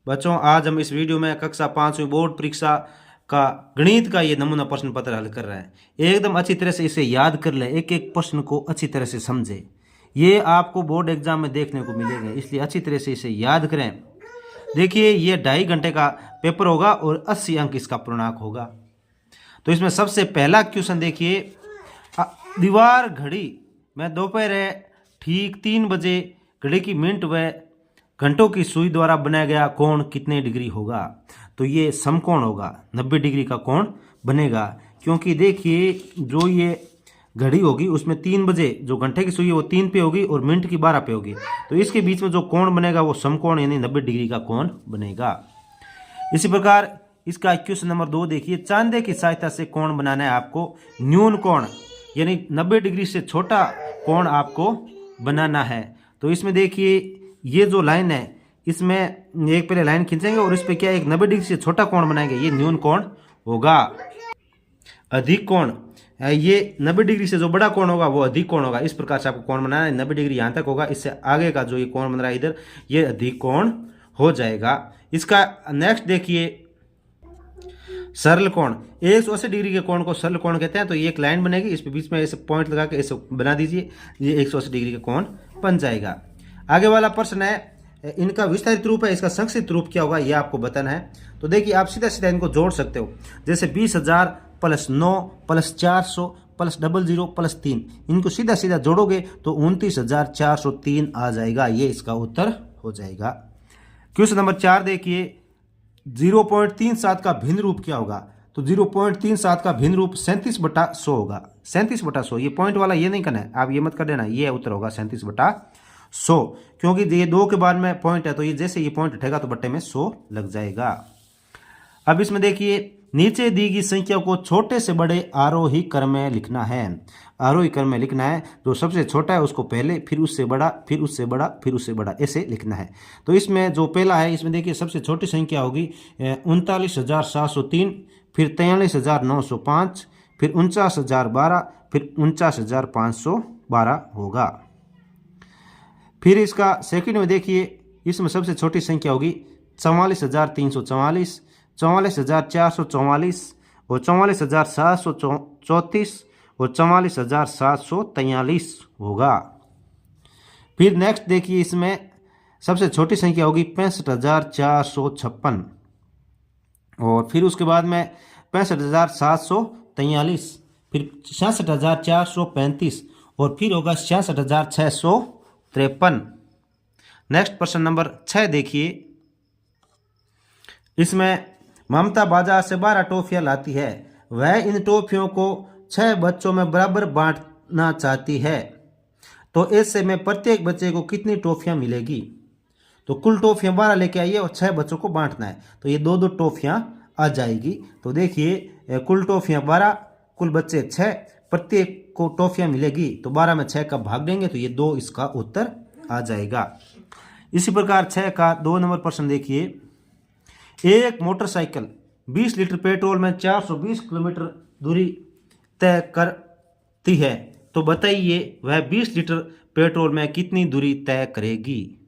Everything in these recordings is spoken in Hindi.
बच्चों आज हम इस वीडियो में कक्षा 5वीं बोर्ड परीक्षा का गणित का ये नमूना प्रश्न पत्र हल कर रहे हैं। एकदम अच्छी तरह से इसे याद कर ले, एक एक प्रश्न को अच्छी तरह से समझे। ये आपको बोर्ड एग्जाम में देखने को मिलेंगे, इसलिए अच्छी तरह से इसे याद करें। देखिए ये 2.5 घंटे का पेपर होगा और 80 अंक इसका पूर्णांक होगा। तो इसमें सबसे पहला क्वेश्चन देखिए, दीवार घड़ी में दोपहर ठीक 3 बजे घड़ी की मिनट व घंटों की सुई द्वारा बनाया गया कोण कितने डिग्री होगा। तो ये समकोण होगा, 90 डिग्री का कोण बनेगा। क्योंकि देखिए जो ये घड़ी होगी उसमें 3 बजे जो घंटे की सुई है वो 3 पे होगी और मिनट की 12 पे होगी, तो इसके बीच में जो कोण बनेगा वो समकोण यानी 90 डिग्री का कोण बनेगा। इसी प्रकार इसका क्वेश्चन नंबर 2 देखिए, चांदे की सहायता से कोण बनाना है आपको। न्यून कोण यानी 90 डिग्री से छोटा कोण आपको बनाना है। तो इसमें देखिए ये जो लाइन है इसमें एक पहले लाइन खींचेंगे और इस पे क्या एक 90 डिग्री से छोटा कोण बनाएंगे, ये न्यून कोण होगा। अधिक कोण, ये 90 डिग्री से जो बड़ा कोण होगा वो अधिक कोण होगा। इस प्रकार से आपको कोण बनाना है, 90 डिग्री यहाँ तक होगा, इससे आगे का जो ये कोण बन रहा है इधर ये अधिक कोण हो जाएगा। इसका नेक्स्ट देखिए सरल कोण, 180 डिग्री के कोण को सरल कोण कहते हैं। तो ये एक लाइन बनेगी, इस पे बीच में ऐसे पॉइंट लगा के ऐसे बना दीजिए, ये 180 डिग्री का कोण बन जाएगा। आगे वाला प्रश्न है, इनका विस्तारित रूप है, इसका संक्षिप्त रूप क्या होगा ये आपको बताना है। तो देखिए आप सीधा सीधा इनको जोड़ सकते हो, जैसे 20,000 + 9 + 400 + 00 + 3, इनको सीधा सीधा जोड़ोगे तो 29,403 आ जाएगा। ये इसका उत्तर हो जाएगा। क्वेश्चन नंबर 4 देखिए, 0.37 का भिन्न रूप क्या होगा। तो 0.37 का भिन्न रूप 37/100 होगा। 37/100, ये पॉइंट वाला ये नहीं करना है, आप ये मत कर देना, ये उत्तर होगा 37/100। क्योंकि ये 2 के बाद में पॉइंट है तो ये जैसे ये पॉइंट उठेगा तो बट्टे में 100 लग जाएगा। अब इसमें देखिए नीचे दी गई संख्या को छोटे से बड़े आरोही क्रम में लिखना है। आरोही क्रम में लिखना है, जो सबसे छोटा है उसको पहले, फिर उससे बड़ा, फिर उससे बड़ा, फिर उससे बड़ा, ऐसे लिखना है। तो इसमें जो पहला है, इसमें देखिए सबसे छोटी संख्या होगी 39,703, फिर 43,905, फिर 49,012, फिर 49,512 होगा। फिर इसका सेकंड में देखिए, इसमें सबसे छोटी संख्या होगी 44,344, 44,444 और 44,734 और 44,743 होगा। फिर नेक्स्ट देखिए, इसमें सबसे छोटी संख्या होगी 65,456 और फिर उसके बाद में 65,743, फिर 66,435 और फिर होगा 66,653। नेक्स्ट प्रश्न नंबर 6 देखिए, इसमें ममता बाजार से 12 टॉफियां लाती है। वह इन टॉफियों को 6 बच्चों में बराबर बांटना चाहती है, तो ऐसे में प्रत्येक बच्चे को कितनी टॉफियां मिलेगी। तो कुल टॉफियां 12 लेके आइए और 6 बच्चों को बांटना है, तो ये 2-2 टॉफियां आ जाएगी। तो देखिए कुल टॉफियां 12, कुल बच्चे 6, प्रत्येक को टॉफियां मिलेगी, तो 12 में 6 का भाग देंगे तो ये 2 इसका उत्तर आ जाएगा। इसी प्रकार 6 का 2 नंबर प्रश्न देखिए, एक मोटरसाइकिल 20 लीटर पेट्रोल में 420 किलोमीटर दूरी तय करती है, तो बताइए वह 20 लीटर पेट्रोल में कितनी दूरी तय करेगी।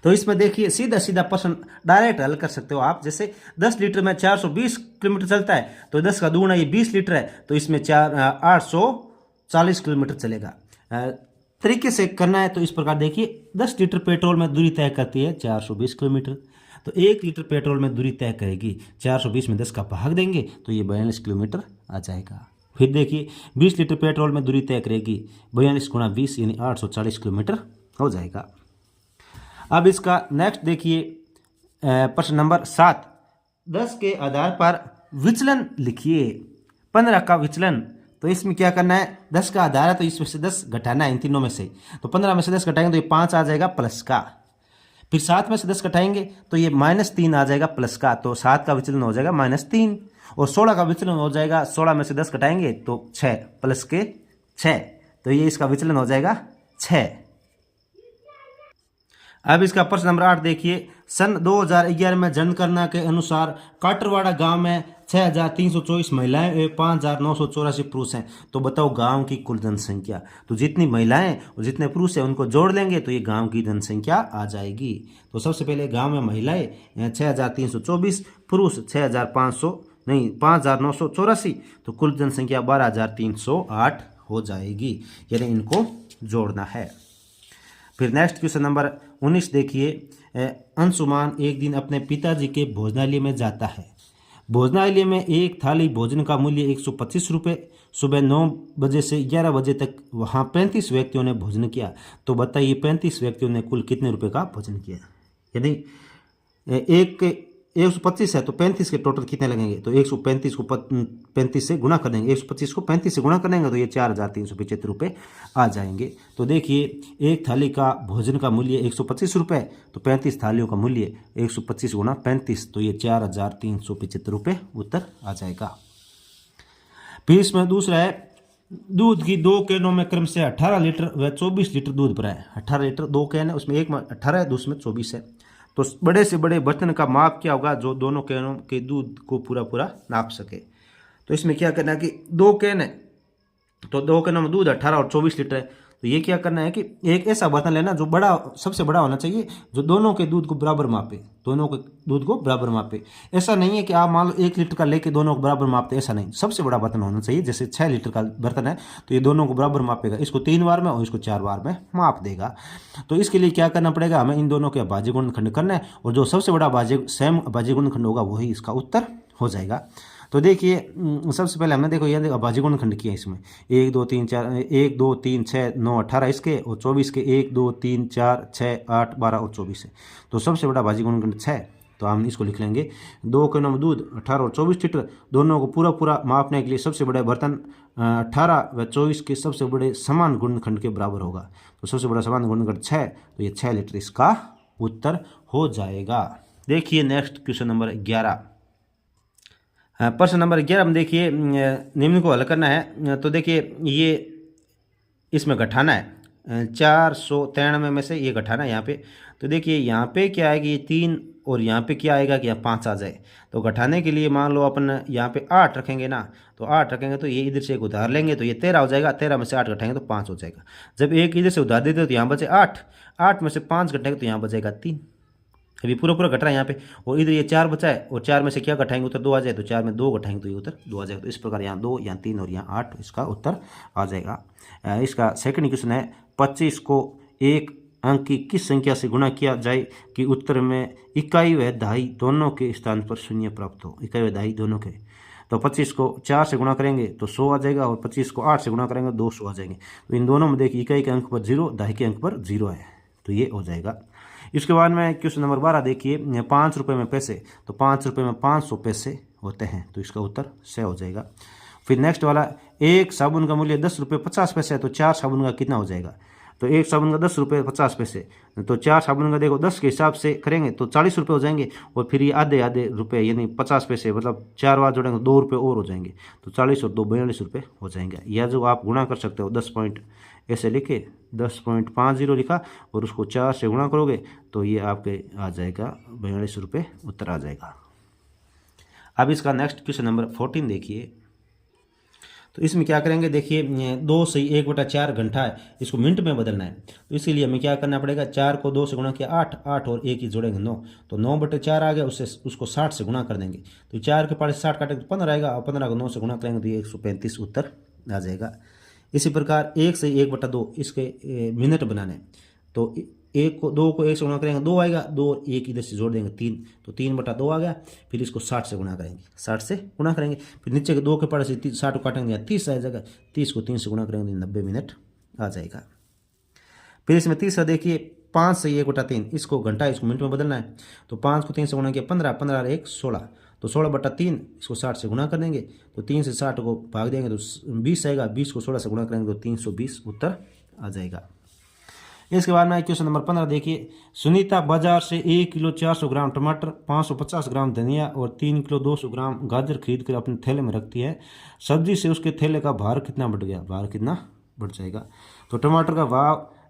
तो इसमें देखिए सीधा सीधा प्रश्न डायरेक्ट हल कर सकते हो आप। जैसे 10 लीटर में 420 किलोमीटर चलता है, तो 10 का दूना ये 20 लीटर है, तो इसमें 840 किलोमीटर चलेगा। तरीके से करना है तो इस प्रकार देखिए, 10 लीटर पेट्रोल में दूरी तय करती है 420 किलोमीटर, तो 1 लीटर पेट्रोल में दूरी तय करेगी, 420 में 10 का भाग देंगे तो ये 42 किलोमीटर आ जाएगा। फिर देखिए 20 लीटर पेट्रोल में दूरी तय करेगी, 42 × 20 यानी 840 किलोमीटर हो जाएगा। अब इसका नेक्स्ट देखिए प्रश्न नंबर 7, 10 के आधार पर विचलन लिखिए। 15 का विचलन, तो इसमें क्या करना है, 10 का आधार है तो इसमें से 10 घटाना है इन तीनों में से। तो 15 में से 10 घटाएंगे तो ये 5 आ जाएगा प्लस का, फिर 7 में से 10 घटाएंगे तो ये -3 आ जाएगा प्लस का, तो 7 का विचलन हो जाएगा -3। और 16 का विचलन हो जाएगा, 16 में से 10 घटाएंगे तो 6 प्लस के 6, तो ये इसका विचलन हो जाएगा 6। अब इसका प्रश्न नंबर 8 देखिए, सन 2011 में जनगणना के अनुसार काटरवाड़ा गांव में 6,324 महिलाएं और 5,984 पुरुष हैं। तो बताओ गांव की कुल जनसंख्या। तो जितनी महिलाएं और जितने पुरुष हैं उनको जोड़ लेंगे तो ये गांव की जनसंख्या आ जाएगी। तो सबसे पहले गांव में महिलाएं 6,324, पुरुष 5,984, तो कुल जनसंख्या 12,308 हो जाएगी। यानी इनको जोड़ना है। फिर नेक्स्ट क्वेश्चन नंबर 19 देखिए। अंशुमान एक दिन अपने पिताजी के भोजनालय में जाता है। भोजनालय में एक थाली भोजन का मूल्य 125 रुपये। सुबह 9 बजे से 11 बजे तक वहाँ 35 व्यक्तियों ने भोजन किया। तो बताइए 35 व्यक्तियों ने कुल कितने रुपए का भोजन किया। यदि 125 है तो 35 के टोटल कितने लगेंगे। तो 135 को 35 से गुणा कर देंगे, 125 को 35 से गुणा कर देंगे तो ये 4,375 रुपये आ जाएंगे। तो देखिए एक थाली का भोजन का मूल्य 125 रुपये, तो 35 थालियों का मूल्य 125 गुणा 35, तो ये 4,375 रुपये उत्तर आ जाएगा। फिर इसमें दूसरा है दूध की 2 कैनों में क्रमशः 18 लीटर व 24 लीटर दूध भरा है। 18 लीटर 2 कैन है, उसमें एक में 18 है, दूसरे में 24 है। तो बड़े से बड़े बर्तन का माप क्या होगा जो दोनों कैनों के दूध को पूरा पूरा नाप सके। तो इसमें क्या करना है कि 2 कैन है तो 2 कैनों में दूध 18 और 24 लीटर है। तो ये क्या करना है कि एक ऐसा बर्तन लेना जो बड़ा, सबसे बड़ा होना चाहिए, जो दोनों के दूध को बराबर मापे, दोनों के दूध को बराबर मापे। ऐसा नहीं है कि आप मान लो 1 लीटर का लेके दोनों को बराबर मापते, ऐसा नहीं। सबसे बड़ा बर्तन होना चाहिए। जैसे 6 लीटर का बर्तन है तो ये दोनों को बराबर मापेगा, इसको 3 बार में और इसको 4 बार में माप देगा। तो इसके लिए क्या करना पड़ेगा, हमें इन दोनों के अभाज्य गुणनखंड करना है और जो सबसे बड़ा अभाज्य गुणनखंड होगा वही इसका उत्तर हो जाएगा। तो देखिए सबसे पहले हमने देखो ये अभाज्य गुणनखंड किया इसमें 1 2 3 4 1 2 3 6 9 18 इसके और 24 के 1 2 3 4 6 8 12 और 24 है। तो सबसे बड़ा अभाज्य गुणनखंड 6, तो हम इसको लिख लेंगे 2 कैनों में दूध 18 और 24 लीटर, दोनों को पूरा पूरा मापने के लिए सबसे बड़े बर्तन 18 व 24 के सबसे बड़े समान गुणनखंड के बराबर होगा। तो सबसे बड़ा समान गुणनखंड 6, तो ये 6 लीटर इसका उत्तर हो जाएगा। देखिए नेक्स्ट क्वेश्चन नंबर 11। प्रश्न नंबर 11 में देखिए निम्न को हल करना है। तो देखिए ये इसमें घटाना है 493 में से ये घटाना है यहाँ पे। तो देखिए यहाँ पे क्या आएगी ये 3 और यहाँ पे क्या आएगा कि यहाँ 5 आ जाए। तो घटाने के लिए मान लो अपन यहाँ पे 8 रखेंगे ना, तो 8 रखेंगे तो ये इधर से एक उधार लेंगे तो ये 13 हो जाएगा। 13 में से 8 घटाएंगे तो 5 हो जाएगा। जब एक इधर से उधार देते हो तो यहाँ बचे 8, 8 में से 5 घटाएंगे तो यहाँ बचेगा 3। अभी पूरा पूरा घट रहा है यहाँ पे, और इधर ये 4 बचा है और 4 में से क्या घटाएंगे उत्तर 2 आ जाए। तो 4 में 2 घटाएंगे तो ये उत्तर 2 आ जाएगा। तो इस प्रकार यहाँ 2, यहाँ 3 और यहाँ 8 इसका उत्तर आ जाएगा। इसका सेकंड क्वेश्चन है 25 को एक अंक की किस संख्या से गुणा किया जाए कि उत्तर में इकाई व दहाई दोनों के स्थान पर 0 प्राप्त हो। इकाई व दहाई दोनों के, तो 25 को 4 से गुणा करेंगे तो 100 आ जाएगा और 25 को 8 से गुणा करेंगे 200 आ जाएंगे। तो इन दोनों में देखिए इकाई के अंक पर 0, दहाई के अंक पर 0 है, तो ये हो जाएगा। इसके बाद में क्वेश्चन नंबर 12 देखिए 5 रुपये में पैसे, तो 5 रुपये में 500 पैसे होते हैं, तो इसका उत्तर 6 हो जाएगा। फिर नेक्स्ट वाला एक साबुन का मूल्य 10 रुपये 50 पैसे है, तो 4 साबुन का कितना हो जाएगा। तो एक साबुन का 10 रुपये 50 पैसे, तो 4 साबुन का देखो 10 के हिसाब से करेंगे तो 40 रुपये हो जाएंगे। और फिर ये आधे आधे रुपये यानी 50 पैसे, मतलब 4 बार जोड़ेंगे 2 रुपये और हो जाएंगे। तो 40 और 2 42 रुपये हो जाएंगे। या जो आप गुणा कर सकते हो 10 पॉइंट ऐसे लिखे 10.50 लिखा और उसको 4 से गुणा करोगे तो ये आपके आ जाएगा 42 रुपये उत्तर आ जाएगा। अब इसका नेक्स्ट क्वेश्चन नंबर 14 देखिए। तो इसमें क्या करेंगे देखिए 2 से 1/4 घंटा है, इसको मिनट में बदलना है। तो इसके लिए हमें क्या करना पड़ेगा, 4 को 2 से गुणा किया 8, 8 और 1 ही जोड़ेंगे 9, तो 9/4 आ गया, उससे उसको 60 से गुणा कर देंगे। तो 4 के पास 60 काटेंगे तो 15 आएगा और 15 को 9 से गुणा करेंगे तो ये 135 उत्तर आ जाएगा। इसी प्रकार 1 से 1/2 इसके मिनट बनाने, तो 1 को 2 को 1 से गुणा करेंगे 2 आएगा, 2 और 1 इधर से जोड़ देंगे 3, तो 3/2 आ गया। फिर इसको 60 से गुणा करेंगे, 60 से गुणा करेंगे। फिर नीचे के 2 के पास से 60 को काटेंगे 30 आ जाएगा, 30 को 3 से गुणा करेंगे 90 मिनट आ जाएगा। फिर इसमें तीसरा देखिए 5 से 1/3 इसको घंटा इसको मिनट में बदलना है। तो 5 को 3 से गुणा किया 15, 15 और 1 16, तो 16/3 इसको 60 से गुणा कर देंगे। तो 3 से 60 को भाग देंगे तो 20 आएगा, 20 को 16 से गुणा करेंगे तो 320 उत्तर आ जाएगा। इसके बाद में क्वेश्चन नंबर 15 देखिए। सुनीता बाजार से 1 किलो 400 ग्राम टमाटर, 550 ग्राम धनिया और 3 किलो 200 ग्राम गाजर खरीद कर अपने थैले में रखती है। सब्जी से उसके थैले का भार कितना बढ़ गया, भार कितना बढ़ जाएगा। तो टमाटर का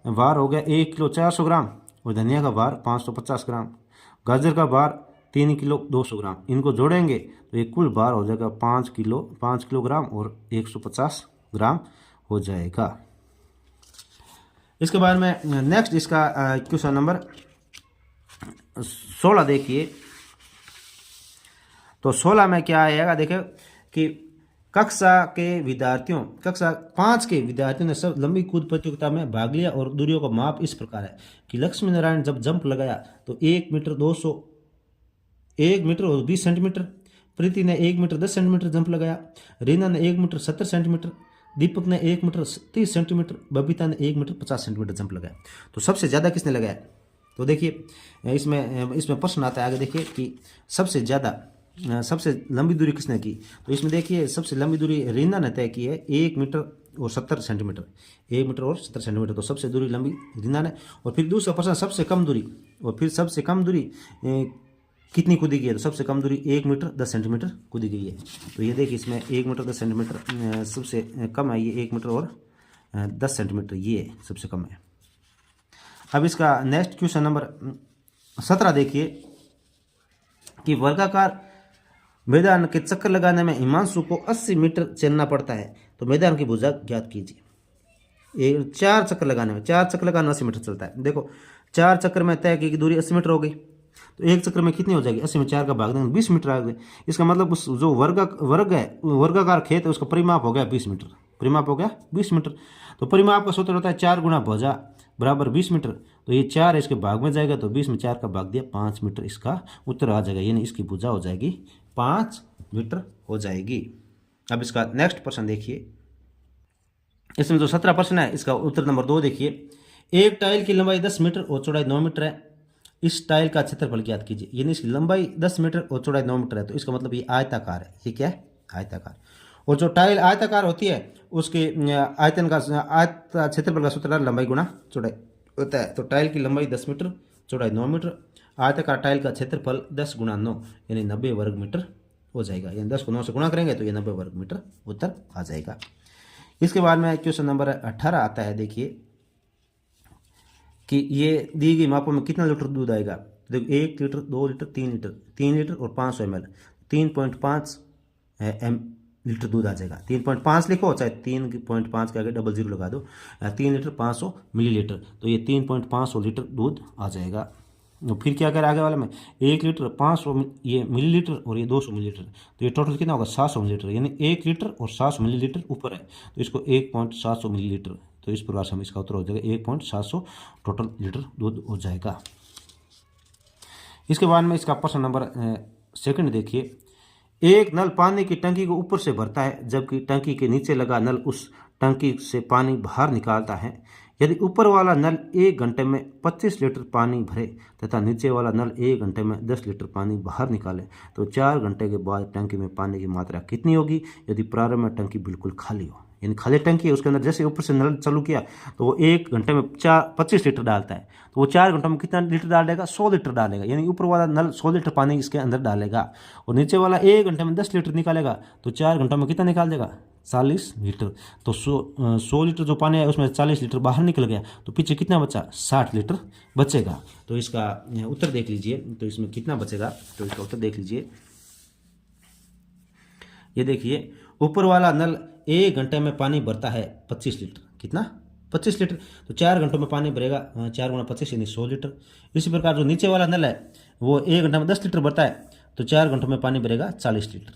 भार हो गया 1 किलो 400 ग्राम और धनिया का भार 550 ग्राम, गाजर का भार 3 किलो 200 ग्राम, इनको जोड़ेंगे तो ये कुल भार हो जाएगा 5 किलोग्राम और 150 ग्राम हो जाएगा। इसके बाद में नेक्स्ट इसका क्वेश्चन नंबर 16 देखिए। तो 16 में क्या आएगा, देखिए कि कक्षा 5 के विद्यार्थियों ने सब लंबी कूद प्रतियोगिता में भाग लिया और दूरियों का माप इस प्रकार है कि लक्ष्मी नारायण जब जंप लगाया तो 1 मीटर और 20 सेंटीमीटर, प्रीति ने 1 मीटर 10 सेंटीमीटर जंप लगाया, रीना ने 1 मीटर 70 सेंटीमीटर, दीपक ने 1 मीटर 30 सेंटीमीटर, बबीता ने 1 मीटर 50 सेंटीमीटर जंप लगाया। तो सबसे ज़्यादा किसने लगाया? तो देखिए इसमें प्रश्न आता है आगे, देखिए कि सबसे लंबी दूरी किसने की। तो इसमें देखिए सबसे लंबी दूरी रीना ने तय की है 1 मीटर और 70 सेंटीमीटर, 1 मीटर और 70 सेंटीमीटर। तो सबसे दूरी लंबी रीना ने। और फिर दूसरा प्रश्न सबसे कम दूरी, और फिर सबसे कम दूरी कितनी कूदी गई है। तो सबसे कम दूरी 1 मीटर 10 सेंटीमीटर कूदी गई है। तो ये देखिए इसमें 1 मीटर 10 सेंटीमीटर सबसे कम है, ये 1 मीटर और 10 सेंटीमीटर ये सबसे कम है। अब इसका नेक्स्ट क्वेश्चन नंबर 17 देखिए कि वर्गाकार मैदान के चक्कर लगाने में हिमांशु को 80 मीटर चलना पड़ता है, तो मैदान की भुजा ज्ञात कीजिए। 4 चक्कर लगाने में 80 मीटर चलता है। देखो 4 चक्कर में तय की दूरी 80 मीटर हो गई, तो एक चक्कर में कितनी हो जाएगी, 80 में 4 का भाग देंगे 20 मीटर आ गए। इसका मतलब उस जो वर्गाकार खेत है उसका परिमाप हो गया 20 मीटर, परिमाप हो गया 20 मीटर। तो परिमाप का सूत्र होता है 4 गुना भुजा बराबर 20 मीटर। तो ये 4 इसके भाग में जाएगा, तो 20 में 4 का भाग दिया 5 मीटर इसका उत्तर आ जाएगा, यानी इसकी भुजा हो जाएगी 5 मीटर हो जाएगी। अब इसका नेक्स्ट प्रश्न देखिए। इसमें जो 17 प्रश्न है इसका उत्तर नंबर 2 देखिए। एक टाइल की लंबाई 10 मीटर और चौड़ाई 9 मीटर है, इस टाइल का क्षेत्रफल ज्ञात कीजिए। यानी इसकी लंबाई 10 मीटर और चौड़ाई 9 मीटर है, तो इसका मतलब ये आयताकार है। ये क्या है? आयताकार। और जो टाइल आयताकार होती है उसके आयतन का क्षेत्रफल का सूत्र लंबाई गुना चौड़ाई होता है। तो टाइल की लंबाई 10 मीटर, चौड़ाई 9 मीटर, आयताकार टाइल का क्षेत्रफल 10 गुना 9 यानी 90 वर्ग मीटर हो जाएगा। यानी 10 को 9 से गुणा करेंगे तो ये 90 वर्ग मीटर उत्तर आ जाएगा। इसके बाद में क्वेश्चन नंबर 18 आता है। देखिए कि ये दी गई मापों में कितना लीटर दूध आएगा। देखो 1 लीटर 2 लीटर 3 लीटर और 500 ml, 3.5 लीटर दूध आ जाएगा। 3.5 लिखो, चाहे 3.5 के आगे 00 लगा दो, 3 लीटर 500 मिलीलीटर, तो ये 3.5 लीटर दूध आ जाएगा। तो फिर क्या करें आगे वाले में 1 लीटर 500 ये मिलीलीटर और ये 200 मिलीलीटर, तो ये टोटल कितना होगा 700 मिलीलीटर। यानी 1 लीटर और 700 मिलीलीटर ऊपर है, तो इसको 1.700 मिलीलीटर, तो इस प्रकार से हम इसका उत्तर हो जाएगा 1.700 टोटल लीटर दूध हो जाएगा। इसके बाद में इसका प्रश्न नंबर 2 देखिए। एक नल पानी की टंकी को ऊपर से भरता है, जबकि टंकी के नीचे लगा नल उस टंकी से पानी बाहर निकालता है। यदि ऊपर वाला नल 1 घंटे में 25 लीटर पानी भरे तथा नीचे वाला नल 1 घंटे में 10 लीटर पानी बाहर निकाले, तो 4 घंटे के बाद टंकी में पानी की मात्रा कितनी होगी यदि प्रारंभ में टंकी बिल्कुल खाली हो। यानी खाली टंकी है, उसके अंदर जैसे ऊपर से नल चालू किया तो वो 1 घंटे में 25 लीटर डालता है, तो वो 4 घंटों में कितना लीटर डालेगा 100 लीटर डालेगा। यानी ऊपर वाला नल 100 लीटर पानी इसके अंदर डालेगा, और नीचे वाला 1 घंटे में 10 लीटर निकालेगा, तो 4 घंटों में कितना निकाल देगा 40 लीटर। तो 100 लीटर जो पानी है उसमें 40 लीटर बाहर निकल गया, तो पीछे कितना बचा 60 लीटर बचेगा। तो इसका उत्तर देख लीजिए, तो इसमें कितना बचेगा, तो इसका उत्तर देख लीजिए। ये देखिए ऊपर वाला नल 1 घंटे में पानी भरता है 25 लीटर, कितना 25 लीटर, तो 4 घंटों में पानी भरेगा 4 गुणा 25 यानी 100 लीटर। इसी प्रकार जो नीचे वाला नल है वो 1 घंटे में 10 लीटर भरता है, तो 4 घंटों में पानी भरेगा 40 लीटर,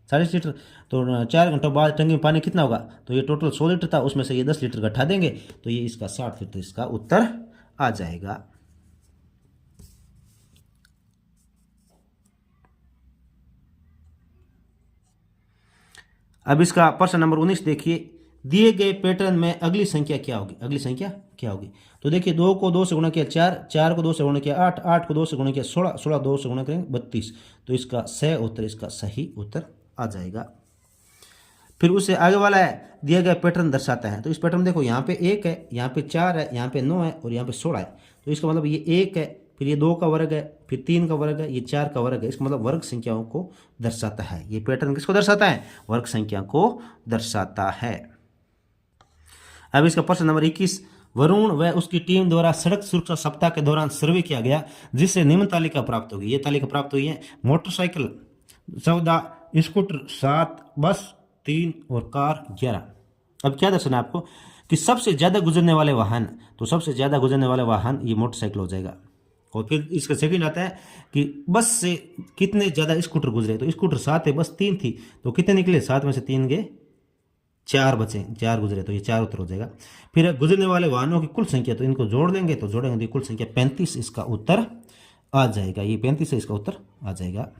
40 लीटर। तो 4 घंटों बाद टंकी में पानी कितना होगा, तो ये टोटल 100 लीटर था, उसमें से ये 10 लीटर घटा देंगे, तो ये इसका 60 लीटर इसका उत्तर आ जाएगा। अब इसका प्रश्न नंबर 19 देखिए। दिए गए पैटर्न में अगली संख्या क्या होगी, अगली संख्या क्या होगी। तो देखिए 2 को 2 से गुणा किया 4, 4 को 2 से गुणा किया 8, 8 को 2 से गुणा किया 16, 16 2 से गुणा करेंगे 32, तो इसका सही उत्तर इसका सही उत्तर आ जाएगा। फिर उससे आगे वाला है दिया गया पैटर्न दर्शाता है। तो इस पैटर्न में देखो यहाँ पे 1 है, यहाँ पे 4 है, यहाँ पे 9 है और यहाँ पे 16 है, तो इसका मतलब ये 1 है, फिर ये 2 का वर्ग है, फिर 3 का वर्ग है, ये 4 का वर्ग है। इसका मतलब वर्ग संख्याओं को दर्शाता है। ये पैटर्न किसको दर्शाता है, वर्ग संख्या को दर्शाता है। अब इसका प्रश्न नंबर 21। वरुण व उसकी टीम द्वारा सड़क सुरक्षा सप्ताह के दौरान सर्वे किया गया, जिससे निम्न तालिका प्राप्त होगी। ये तालिका प्राप्त हुई है: मोटरसाइकिल 14, स्कूटर 7, बस 3 और कार 11। अब क्या दर्शाना है आपको कि सबसे ज्यादा गुजरने वाले वाहन, तो सबसे ज्यादा गुजरने वाले वाहन ये मोटरसाइकिल हो जाएगा। और फिर इसका सेकंड आता है कि बस से कितने ज्यादा स्कूटर गुजरे, तो स्कूटर 7 है, बस 3 थी, तो कितने निकले, 7 में से 3 गए, 4 बचे, 4 गुजरे, तो ये 4 उत्तर हो जाएगा। फिर गुजरने वाले वाहनों की कुल संख्या, तो इनको जोड़ देंगे, तो जोड़ेंगे तो कुल संख्या 35 इसका उत्तर आ जाएगा। ये 35 है, इसका उत्तर आ जाएगा।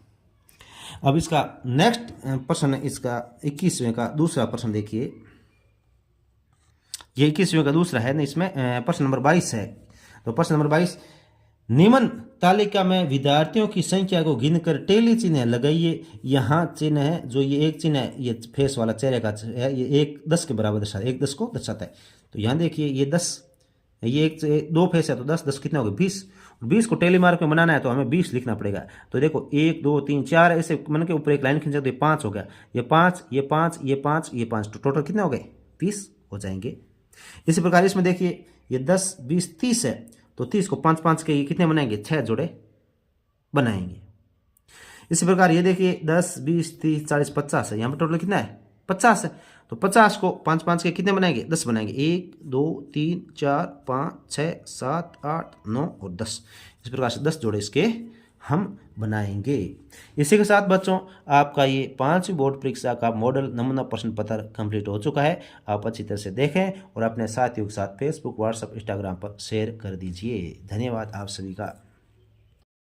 अब इसका नेक्स्ट प्रश्न है, इसका 21वें का दूसरा प्रश्न देखिए। ये 21वें का दूसरा है ना, इसमें प्रश्न नंबर 22 है। तो प्रश्न नंबर 22, निम्न तालिका में विद्यार्थियों की संख्या को गिनकर टेली चिन्ह लगाइए। यहाँ चिन्ह है, जो ये एक चिन्ह है, ये फेस वाला चेहरे का है, ये 1 10 के बराबर दर्शाता है, 1 10 को दर्शाता है। तो यहाँ देखिए ये 10, ये एक 2 फेस है, तो 10 10 कितना हो गया, 20। 20 को टेली मार्क में बनाना है तो हमें 20 लिखना पड़ेगा। तो देखो 1 2 3 4 ऐसे मन के ऊपर एक लाइन खींचा, तो ये 5 हो गया, ये 5 ये 5 ये 5 ये 5, तो टोटल कितने हो गए, 30 हो जाएंगे। इसी प्रकार इसमें देखिए ये 10 20 30 है, तो 30 को 5 5 के कितने बनाएंगे, 6 जोड़े बनाएंगे। इसी प्रकार ये देखिए 10 20 30 40 50 है, यहाँ पर टोटल कितना है, 50 है, तो 50 को 5 5 के कितने बनाएंगे, 10 बनाएंगे, 1 2 3 4 5 6 7 8 9 और 10। इस प्रकार से 10 जोड़े इसके हम बनाएंगे। इसी के साथ बच्चों आपका ये 5वीं बोर्ड परीक्षा का मॉडल नमूना प्रश्न पत्र कंप्लीट हो चुका है। आप अच्छी तरह से देखें और अपने साथियों के साथ फेसबुक, व्हाट्सएप, इंस्टाग्राम पर शेयर कर दीजिए। धन्यवाद आप सभी का।